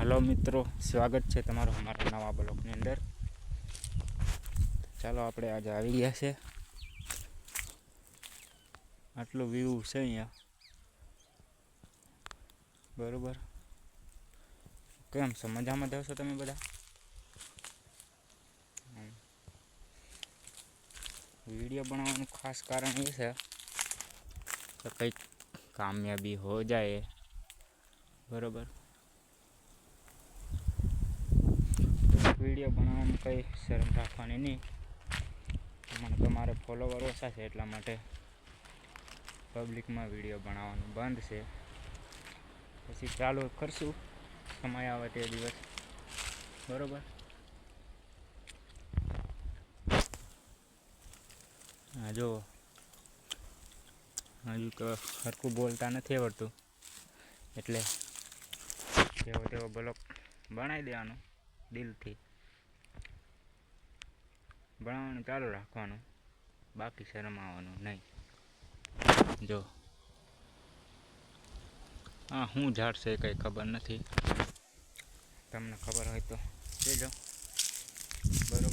Hello मित्रों, स्वागत है तमारो हमारा नवा ब्लॉगनी अंदर। चलो આપણે आज આવી ગયા છે। આટલો વ્યૂ છે અહીંયા, બરોબર। કેમ છો? મજામાં છો તમે બધા? वीडियो बनाने खास कारण ये है कि कई कामयाबी हो जाए, बराबर। वीडियो बनाने में कई शर्म राखवानी नहीं। મને તમારે ફોલોવર ઓછા છે એટલા માટે પબ્લિકમાં વિડીયો બનાવવાનું બંધ છે। પછી ચાલુ કરશું સમય આવે તે દિવસ, બરાબર। હા જો હજુ તો સરખું બોલતા નથી આવડતું એટલે તેવો તેવો બ્લોગ બનાવી દેવાનો, દિલથી બનાવવાનું ચાલુ રાખવાનું, બાકી શરમાવાનું નહીં। જો હા શું ઝાડ છે કંઈ ખબર નથી, તમને ખબર હોય તો કહેજો, બરાબર।